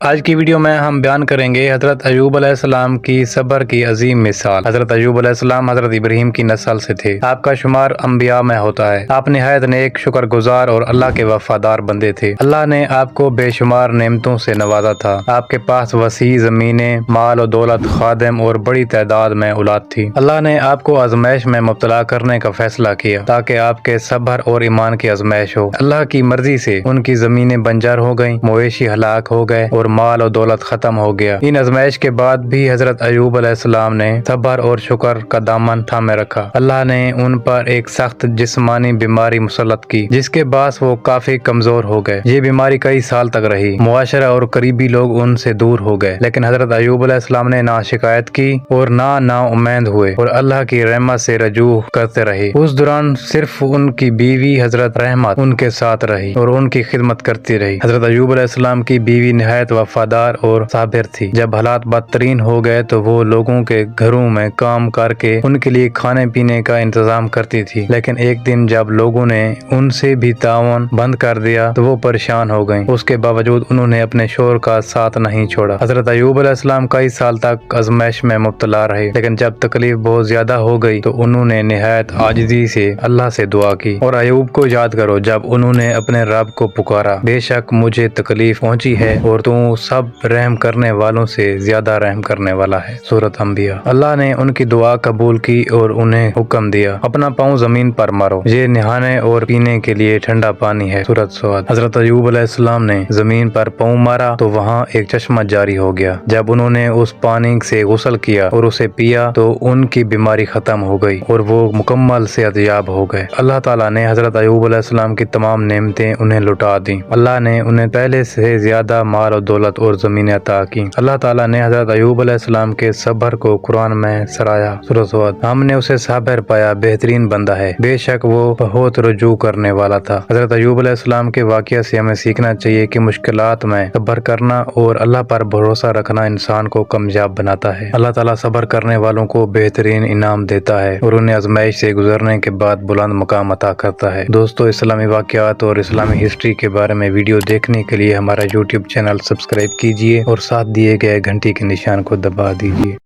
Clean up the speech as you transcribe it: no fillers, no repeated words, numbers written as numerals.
آج کی ویڈیو میں ہم بیان کریں گے حضرت ایوب علیہ السلام کی صبر کی عظیم مثال۔ حضرت ایوب علیہ السلام حضرت ابراہیم کی نسل سے تھے۔ آپ کا شمار انبیاء میں ہوتا ہے۔ آپ نہایت نیک، شکر گزار اور اللہ کے وفادار بندے تھے۔ اللہ نے آپ کو بے شمار نعمتوں سے نوازا تھا۔ آپ کے پاس وسیع زمینیں، مال و دولت، خادم اور بڑی تعداد میں اولاد تھی۔ اللہ نے آپ کو آزمائش میں مبتلا کرنے کا فیصلہ کیا تاکہ آپ کے صبر اور ایمان کی آزمائش ہو۔ اللہ کی مرضی سے ان کی زمینیں بنجر ہو گئیں، مویشی ہلاک ہو گئے اور مال و دولت ختم ہو گیا۔ ان آزمائش کے بعد بھی حضرت ایوب علیہ السلام نے صبر اور شکر کا دامن تھامے رکھا۔ اللہ نے ان پر ایک سخت جسمانی بیماری مسلط کی جس کے باعث وہ کافی کمزور ہو گئے۔ یہ بیماری کئی سال تک رہی۔ معاشرہ اور قریبی لوگ ان سے دور ہو گئے، لیکن حضرت ایوب علیہ السلام نے نہ شکایت کی اور نہ امید ہوئے اور اللہ کی رحمت سے رجوع کرتے رہے۔ اس دوران صرف ان کی بیوی حضرت رحمت ان کے ساتھ رہی اور ان کی خدمت کرتی رہی۔ حضرت ایوب علیہ السلام کی بیوی نہایت وفادار اور صابر تھی۔ جب حالات بدترین ہو گئے تو وہ لوگوں کے گھروں میں کام کر کے ان کے لیے کھانے پینے کا انتظام کرتی تھی، لیکن ایک دن جب لوگوں نے ان سے بھی تعاون بند کر دیا تو وہ پریشان ہو گئیں۔ اس کے باوجود انہوں نے اپنے شوہر کا ساتھ نہیں چھوڑا۔ حضرت ایوب علیہ السلام کئی سال تک آزمائش میں مبتلا رہے، لیکن جب تکلیف بہت زیادہ ہو گئی تو انہوں نے نہایت عاجزی سے اللہ سے دعا کی اور ایوب کو یاد کرو جب انہوں نے اپنے رب کو پکارا، بے شک مجھے تکلیف پہنچی ہے اور تو سب رحم کرنے والوں سے زیادہ رحم کرنے والا ہے۔ سورۃ انبیاء۔ اللہ نے ان کی دعا قبول کی اور انہیں حکم دیا، اپنا پاؤں زمین پر مارو، یہ نہانے اور پینے کے لیے ٹھنڈا پانی ہے۔ سورۃ صاد۔ حضرت ایوب علیہ السلام نے زمین پر پاؤں مارا تو وہاں ایک چشمہ جاری ہو گیا۔ جب انہوں نے اس پانی سے غسل کیا اور اسے پیا تو ان کی بیماری ختم ہو گئی اور وہ مکمل صحت یاب ہو گئے۔ اللہ تعالیٰ نے حضرت ایوب علیہ السلام کی تمام نعمتیں انہیں لوٹا دیں۔ اللہ نے انہیں پہلے سے زیادہ مال و دولت اور زمینیں عطا کی۔ اللہ تعالیٰ نے حضرت ایوب علیہ السلام کے صبر کو قرآن میں سراہا۔ سورۃ صاد۔ ہم نے اسے صابر پایا، بہترین بندہ ہے، بے شک وہ بہت رجوع کرنے والا تھا۔ حضرت ایوب علیہ السلام کے واقعہ سے ہمیں سیکھنا چاہیے کہ مشکلات میں صبر کرنا اور اللہ پر بھروسہ رکھنا انسان کو کامیاب بناتا ہے۔ اللہ تعالیٰ صبر کرنے والوں کو بہترین انعام دیتا ہے اور انہیں آزمائش سے گزرنے کے بعد بلند مقام عطا کرتا ہے۔ دوستو، اسلامی واقعات اور اسلامی ہسٹری کے بارے میں ویڈیو دیکھنے کے لیے ہمارا YouTube چینل سبسکرائب کیجیے اور ساتھ دیے گئے گھنٹی کے نشان کو دبا دیجیے۔